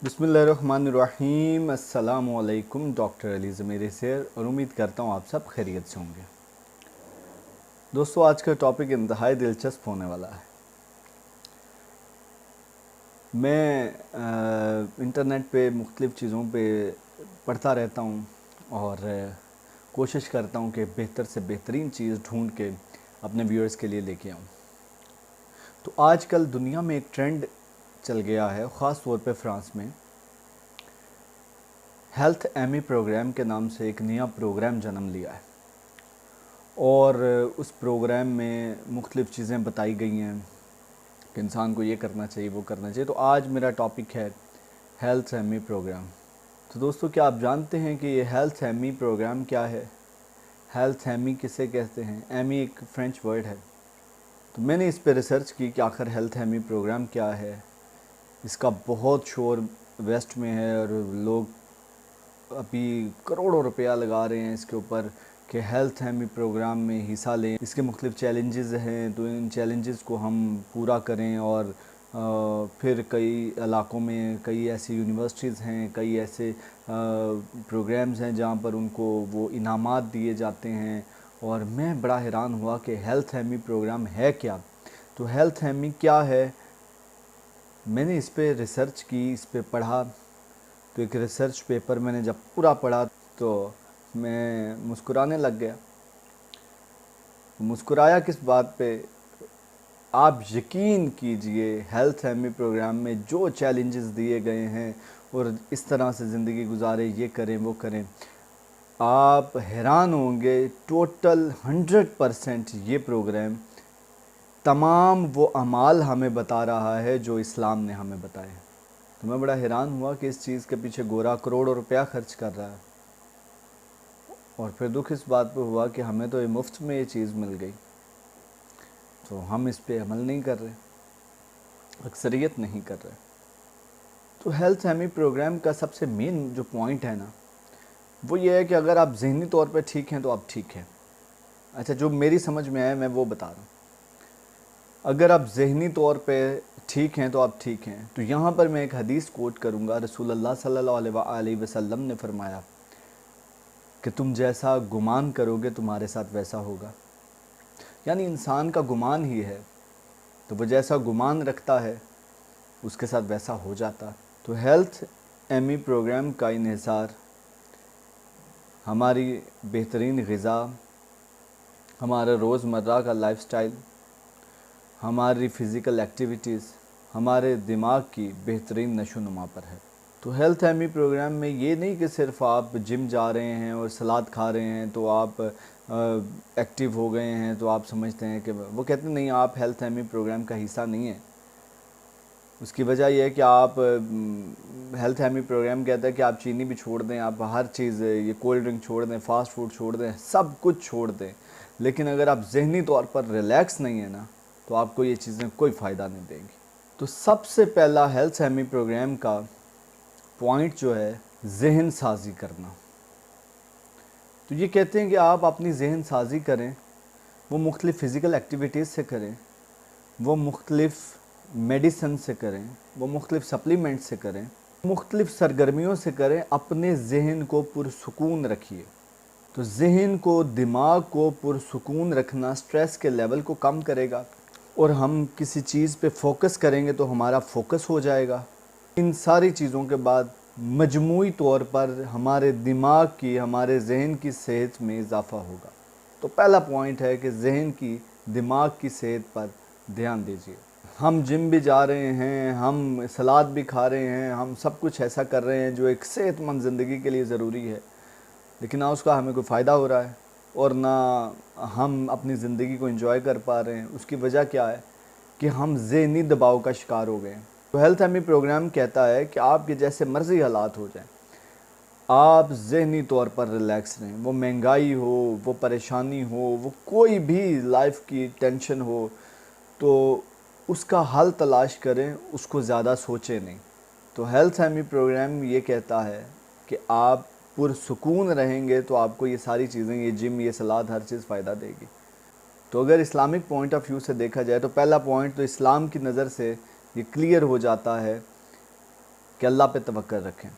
बिस्मिल्लाहिर्रहमानिर्रहीम। अस्सलामुअलैकुम। डॉक्टर अली ज़मीर से और उम्मीद करता हूँ आप सब खैरियत से होंगे। दोस्तों, आज का टॉपिक इंतहाई दिलचस्प होने वाला है। मैं इंटरनेट पे मुख्तलिफ़ चीज़ों पे पढ़ता रहता हूँ और कोशिश करता हूँ कि बेहतर से बेहतरीन चीज़ ढूंढ के अपने व्यूअर्स के लिए लेके आऊँ। तो आजकल दुनिया में एक ट्रेंड चल गया है, ख़ास तौर पे फ्रांस में। हेल्थ एमी प्रोग्राम के नाम से एक नया प्रोग्राम जन्म लिया है और उस प्रोग्राम में मुख्तलिफ़ चीज़ें बताई गई हैं कि इंसान को ये करना चाहिए, वो करना चाहिए। तो आज मेरा टॉपिक है हेल्थ एमी प्रोग्राम। तो दोस्तों, क्या आप जानते हैं कि ये हेल्थ एमी प्रोग्राम क्या है? हेल्थ एमी किसे कहते हैं? एमी एक फ्रेंच वर्ड है। तो मैंने इस पर रिसर्च की कि आखिर हेल्थ एमी प्रोग्राम क्या है। इसका बहुत शोर वेस्ट में है और लोग अभी करोड़ों रुपया लगा रहे हैं इसके ऊपर कि हेल्थ एमी प्रोग्राम में हिस्सा लें। इसके मुख्तलिफ़ चैलेंजेस हैं, तो इन चैलेंजेस को हम पूरा करें। और फिर कई इलाक़ों में कई ऐसी यूनिवर्सिटीज़ हैं, कई ऐसे प्रोग्राम्स हैं जहाँ पर उनको वो इनामात दिए जाते हैं। और मैं बड़ा हैरान हुआ कि हेल्थ एमी प्रोग्राम है क्या। तो हेल्थ एमी क्या है, मैंने इस पर रिसर्च की, इस पर पढ़ा। तो एक रिसर्च पेपर मैंने जब पूरा पढ़ा तो मैं मुस्कुराने लग गया। मुस्कुराया किस बात पे? आप यकीन कीजिए, हेल्थ एमी प्रोग्राम में जो चैलेंजेस दिए गए हैं और इस तरह से ज़िंदगी गुजारे, ये करें वो करें, आप हैरान होंगे। टोटल 100% ये प्रोग्राम तमाम वो अमाल हमें बता रहा है जो इस्लाम ने हमें बताए। तो मैं बड़ा हैरान हुआ कि इस चीज़ के पीछे गोरा करोड़ों रुपया खर्च कर रहा है। और फिर दुख इस बात पे हुआ कि हमें तो ये मुफ्त में ये चीज़ मिल गई, तो हम इस पे अमल नहीं कर रहे, अक्सरियत नहीं कर रहे। तो हेल्थ एमी प्रोग्राम का सबसे मेन जो पॉइंट है ना, वो ये है कि अगर आप ज़हनी तौर पे ठीक हैं तो आप ठीक हैं। अच्छा, जो मेरी समझ में आया मैं वो बता रहा हूँ। अगर आप ज़हनी तौर पे ठीक हैं तो आप ठीक हैं। तो यहाँ पर मैं एक हदीस कोट करूँगा। रसूलुल्लाह सल्लल्लाहु अलैहि वसल्लम ने फरमाया कि तुम जैसा गुमान करोगे तुम्हारे साथ वैसा होगा। यानी इंसान का गुमान ही है, तो वो जैसा गुमान रखता है उसके साथ वैसा हो जाता। तो हेल्थ एमी प्रोग्राम का इन्हिसार हमारी बेहतरीन ग़िज़ा, हमारा रोज़मर्रा का लाइफस्टाइल, हमारी फ़िज़िकल एक्टिविटीज़, हमारे दिमाग की बेहतरीन नशोनुमा पर है। तो हेल्थ एमी प्रोग्राम में ये नहीं कि सिर्फ आप जिम जा रहे हैं और सलाद खा रहे हैं तो आप एक्टिव हो गए हैं, तो आप समझते हैं कि वो कहते हैं नहीं, आप हेल्थ एमी प्रोग्राम का हिस्सा नहीं है। उसकी वजह यह है कि आप हेल्थ एमी प्रोग्राम कहता है कि आप चीनी भी छोड़ दें, आप हर चीज़, ये कोल्ड ड्रिंक छोड़ दें, फ़ास्ट फूड छोड़ दें, सब कुछ छोड़ दें। लेकिन अगर आप जहनी तौर पर रिलैक्स नहीं है ना, तो आपको ये चीज़ें कोई फ़ायदा नहीं देंगी। तो सबसे पहला हेल्थ एमी प्रोग्राम का पॉइंट जो है, जहन साजी करना। तो ये कहते हैं कि आप अपनी जहन साजी करें, वो मुख्तलिफ़ फ़िज़िकल एक्टिविटीज़ से करें, वो मुख्तलिफ़ मेडिसिन से करें, वो मुख्तलिफ़ सप्लीमेंट से करें, मुख्तलिफ़ सरगर्मियों से करें। अपने जहन को पुरसुकून रखिए। तो जहन को, दिमाग को पुरसुकून रखना स्ट्रेस के लेवल को कम करेगा और हम किसी चीज़ पे फोकस करेंगे तो हमारा फोकस हो जाएगा। इन सारी चीज़ों के बाद मजमूई तौर पर हमारे दिमाग की, हमारे जहन की सेहत में इजाफ़ा होगा। तो पहला पॉइंट है कि जहन की, दिमाग की सेहत पर ध्यान दीजिए। हम जिम भी जा रहे हैं, हम सलाद भी खा रहे हैं, हम सब कुछ ऐसा कर रहे हैं जो एक सेहतमंद ज़िंदगी के लिए ज़रूरी है, लेकिन ना उसका हमें कोई फ़ायदा हो रहा है और ना हम अपनी ज़िंदगी को एंजॉय कर पा रहे हैं। उसकी वजह क्या है कि हम ज़हनी दबाव का शिकार हो गए हैं। तो हेल्थ एमी प्रोग्राम कहता है कि आपके जैसे मर्जी हालात हो जाएं, आप ज़हनी तौर पर रिलैक्स रहें। वो महंगाई हो, वो परेशानी हो, वो कोई भी लाइफ की टेंशन हो, तो उसका हल तलाश करें, उसको ज़्यादा सोचें नहीं। तो हेल्थ एमी प्रोग्राम ये कहता है कि आप पुरसुकून रहेंगे तो आपको ये सारी चीज़ें, ये जिम, ये सलाद, हर चीज़ फ़ायदा देगी। तो अगर इस्लामिक पॉइंट ऑफ व्यू से देखा जाए तो पहला पॉइंट तो इस्लाम की नज़र से ये क्लियर हो जाता है कि अल्लाह पे तवक्कुल रखें।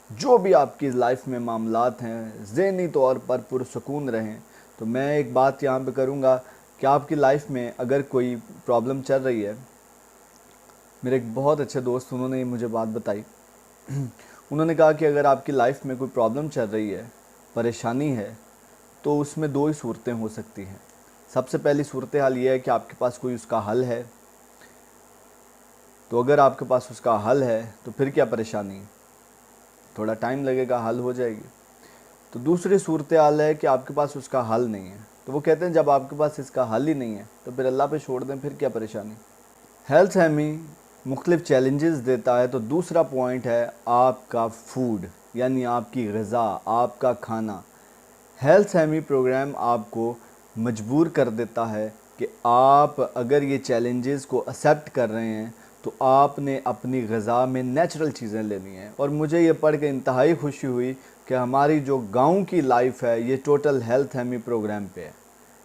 जो भी आपकी लाइफ में मामलात हैं ज़हनी तौर पर पुरसकून रहें। तो मैं एक बात यहाँ पे करूँगा कि आपकी लाइफ में अगर कोई प्रॉब्लम चल रही है, मेरे एक बहुत अच्छे दोस्त उन्होंने मुझे बात बताई उन्होंने कहा कि अगर आपकी लाइफ में कोई प्रॉब्लम चल रही है, परेशानी है, तो उसमें दो ही सूरतें हो सकती हैं। सबसे पहली सूरत हाल ये है कि आपके पास कोई उसका हल है। तो अगर आपके पास उसका हल है तो फिर क्या परेशानी है, थोड़ा टाइम लगेगा, हल हो जाएगी। तो दूसरी सूरत हाल है कि आपके पास उसका हल नहीं है। तो वो कहते हैं जब आपके पास इसका हल ही नहीं है तो फिर अल्लाह पे छोड़ दें, फिर क्या परेशानी। हेल्थ हमें मुख्तलिफ चैलेंजेस देता है। तो दूसरा पॉइंट है आपका फूड, यानी आपकी ग़िज़ा, आपका खाना। हेल्थ हमी प्रोग्राम आपको मजबूर कर देता है कि आप अगर ये चैलेंजेस को एक्सेप्ट कर रहे हैं तो आपने अपनी ग़िज़ा में नेचुरल चीज़ें लेनी हैं। और मुझे ये पढ़ के इंतहाई खुशी हुई कि हमारी जो गांव की लाइफ है ये टोटल हेल्थ हमी प्रोग्राम पे है।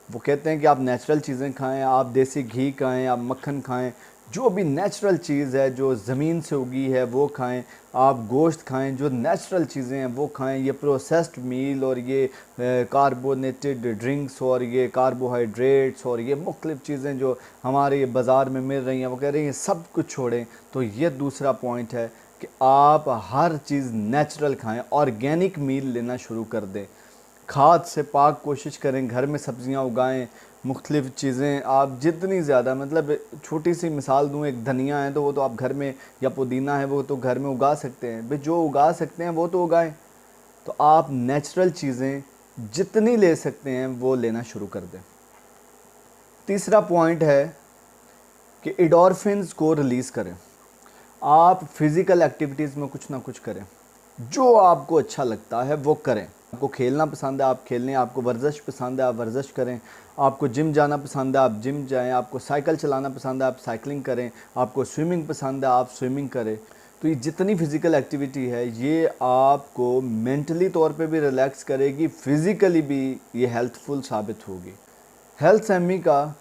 वो कहते हैं कि आप नेचुरल चीज़ें खाएं, आप देसी घी खाएं, आप मक्खन खाएं, जो भी नेचुरल चीज़ है जो ज़मीन से उगी है वो खाएं, आप गोश्त खाएं, जो नेचुरल चीज़ें हैं वो खाएं। ये प्रोसेस्ड मील और ये कार्बोनेटेड ड्रिंक्स और ये कार्बोहाइड्रेट्स और ये मुख्तलिफ चीज़ें जो हमारे बाज़ार में मिल रही हैं, वो कह रही हैं सब कुछ छोड़ें। तो ये दूसरा पॉइंट है कि आप हर चीज़ नेचुरल खाएं, ऑर्गेनिक मील लेना शुरू कर दें, खाद से पाक कोशिश करें, घर में सब्ज़ियाँ उगाएं, मुख्तलिफ़ चीज़ें आप जितनी ज़्यादा, मतलब छोटी सी मिसाल दूँ, एक धनिया है तो वो तो आप घर में, या पुदीना है वो तो घर में उगा सकते हैं भाई, जो उगा सकते हैं वो तो उगाएं। तो आप नेचुरल चीज़ें जितनी ले सकते हैं वो लेना शुरू कर दें। तीसरा पॉइंट है कि एंडोर्फिन्स को रिलीज़ करें। आप फिज़िकल एक्टिविटीज़ में कुछ ना कुछ करें, जो आपको अच्छा लगता है वो करें। आपको खेलना पसंद है आप खेलें, आपको वर्जिश पसंद है आप वर्जिश करें, आपको जिम जाना पसंद है आप जिम जाएं, आपको साइकिल चलाना पसंद है आप साइकिलिंग करें, आपको स्विमिंग पसंद है आप स्विमिंग करें। तो ये जितनी फ़िज़िकल एक्टिविटी है ये आपको मेंटली तौर पे भी रिलैक्स करेगी, फ़िज़िकली भी ये हेल्थफुल साबित होगी। हेल्थ एमी का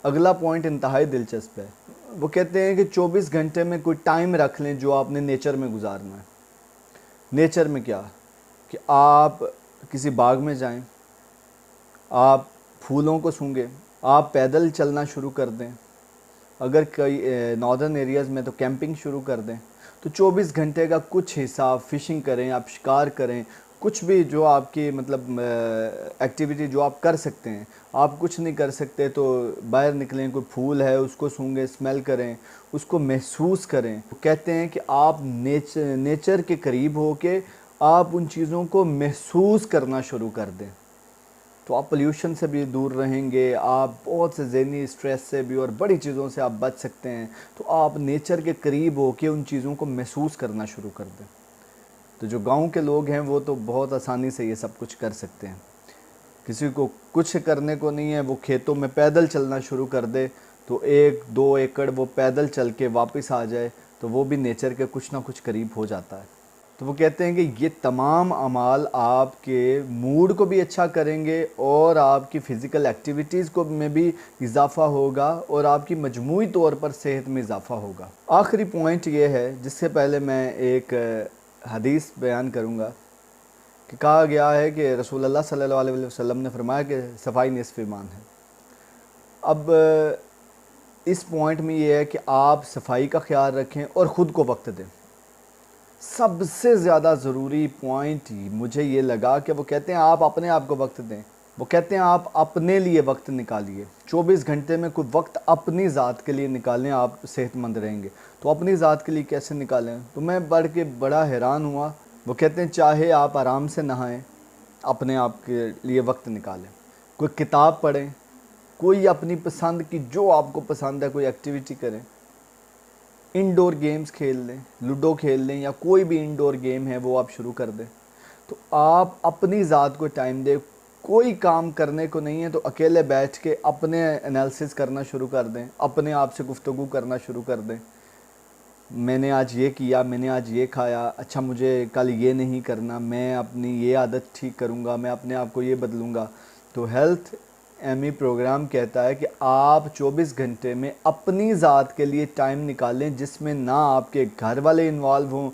अगला पॉइंट इंतहाई दिलचस्प है। वो कहते हैं कि 24 घंटे में कोई टाइम रख लें जो आपने नेचर में गुजारना है। नेचर में क्या कि आप किसी बाग में जाएं, आप फूलों को सूंघें, आप पैदल चलना शुरू कर दें, अगर कई नॉर्दर्न एरियाज़ में तो कैंपिंग शुरू कर दें। तो 24 घंटे का कुछ हिस्सा आप फ़िशिंग करें, आप शिकार करें, कुछ भी जो आपकी मतलब एक्टिविटी जो आप कर सकते हैं। आप कुछ नहीं कर सकते तो बाहर निकलें, कोई फूल है उसको सूंघें, स्मेल करें, उसको महसूस करें। तो कहते हैं कि आप नेचर के करीब हो के आप उन चीज़ों को महसूस करना शुरू कर दें, तो आप पोल्यूशन से भी दूर रहेंगे, आप बहुत से ज़हनी स्ट्रेस से भी और बड़ी चीज़ों से आप बच सकते हैं। तो आप नेचर के करीब होकर उन चीज़ों को महसूस करना शुरू कर दें। तो जो गांव के लोग हैं वो तो बहुत आसानी से ये सब कुछ कर सकते हैं। किसी को कुछ करने को नहीं है, वो खेतों में पैदल चलना शुरू कर दे तो 1-2 एकड़ वो पैदल चल के वापस आ जाए तो वो भी नेचर के कुछ ना कुछ करीब हो जाता है। तो वो कहते हैं कि ये तमाम अमाल आपके मूड को भी अच्छा करेंगे और आपकी फ़िज़िकल एक्टिविटीज़ को में भी इजाफ़ा होगा और आपकी मजमूई तौर पर सेहत में इजाफ़ा होगा। आखिरी पॉइंट ये है, जिससे पहले मैं एक हदीस बयान करूँगा कि कहा गया है कि रसूलुल्लाह सल्लल्लाहु अलैहि वसल्लम ने फरमाया कि सफ़ाई निस्फ़ ईमान है। अब इस पॉइंट में ये है कि आप सफाई का ख्याल रखें और ख़ुद को वक्त दें। सबसे ज़्यादा ज़रूरी पॉइंट मुझे ये लगा कि वो कहते हैं आप अपने आप को वक्त दें। वो कहते हैं आप अपने लिए वक्त निकालिए, 24 घंटे में कोई वक्त अपनी ज़ात के लिए निकालें, आप सेहतमंद रहेंगे। तो अपनी ज़ात के लिए कैसे निकालें, तो मैं बढ़ के बड़ा हैरान हुआ। वो कहते हैं चाहे आप आराम से नहाएं, अपने आप के लिए वक्त निकालें, कोई किताब पढ़ें, कोई अपनी पसंद की जो आपको पसंद है कोई एक्टिविटी करें, इंडोर गेम्स खेल लें, लूडो खेल लें या कोई भी इंडोर गेम है वो आप शुरू कर दें। तो आप अपनी ज़ात को टाइम दें। कोई काम करने को नहीं है तो अकेले बैठ के अपने एनालिसिस करना शुरू कर दें, अपने आप से गुफ्तगू करना शुरू कर दें। मैंने आज ये किया, मैंने आज ये खाया, अच्छा मुझे कल ये नहीं करना, मैं अपनी ये आदत ठीक करूँगा, मैं अपने आप को ये बदलूँगा। तो हेल्थ एमी प्रोग्राम कहता है कि आप 24 घंटे में अपनी ज़ात के लिए टाइम निकालें, जिसमें ना आपके घर वाले इन्वॉल्व हों,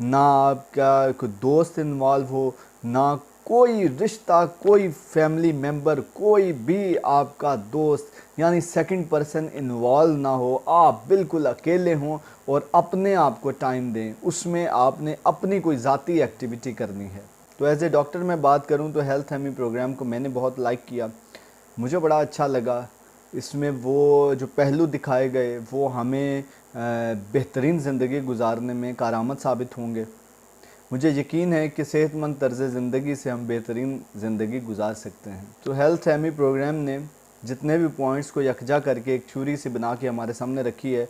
ना आपका कोई दोस्त इन्वॉल्व हो, ना कोई रिश्ता, कोई फैमिली मेम्बर, कोई भी आपका दोस्त यानी सेकंड पर्सन इन्वॉल्व ना हो। आप बिल्कुल अकेले हों और अपने आप को टाइम दें। उसमें आपने अपनी कोई ज़ाती एक्टिविटी करनी है। तो एज ए डॉक्टर मैं बात करूं तो हेल्थ एमी प्रोग्राम को मैंने बहुत लाइक किया, मुझे बड़ा अच्छा लगा। इसमें वो जो पहलू दिखाए गए वो हमें बेहतरीन ज़िंदगी गुजारने में कारआमद साबित होंगे। मुझे यकीन है कि सेहतमंद तर्ज़ ज़िंदगी से हम बेहतरीन ज़िंदगी गुजार सकते हैं। तो हेल्थ एमी प्रोग्राम ने जितने भी पॉइंट्स को यकजा करके एक थ्योरी से बना के हमारे सामने रखी है,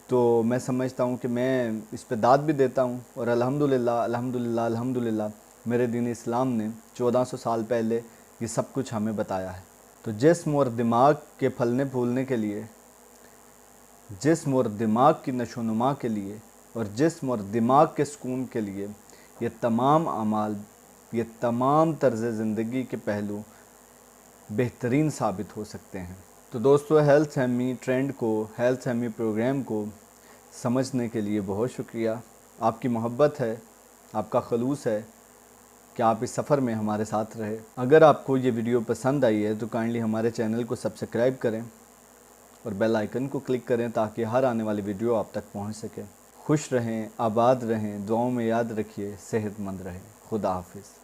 तो मैं समझता हूँ कि मैं इस पे दाद भी देता हूँ। और अल्हम्दुलिल्लाह अल्हम्दुलिल्लाह अल्हम्दुलिल्लाह मेरे दीन इस्लाम ने 1400 साल पहले ये सब कुछ हमें बताया है। तो जिस्म और दिमाग के फलने फूलने के लिए, जिस्म और दिमाग की नशोनुमा के लिए और जिस्म और दिमाग के सुकून के लिए ये तमाम अमाल, ये तमाम तर्ज़ ज़िंदगी के पहलू बेहतरीन साबित हो सकते हैं। तो दोस्तों, हेल्थ एमी ट्रेंड को, हेल्थ एमी प्रोग्राम को समझने के लिए बहुत शुक्रिया। आपकी मोहब्बत है, आपका खलूस है कि आप इस सफ़र में हमारे साथ रहे। अगर आपको ये वीडियो पसंद आई है तो काइंडली हमारे चैनल को सब्सक्राइब करें और बेल आइकन को क्लिक करें ताकि हर आने वाली वीडियो आप तक पहुंच सके। खुश रहें, आबाद रहें, दुआओं में याद रखिए, सेहतमंद रहें। खुदा हाफिज़।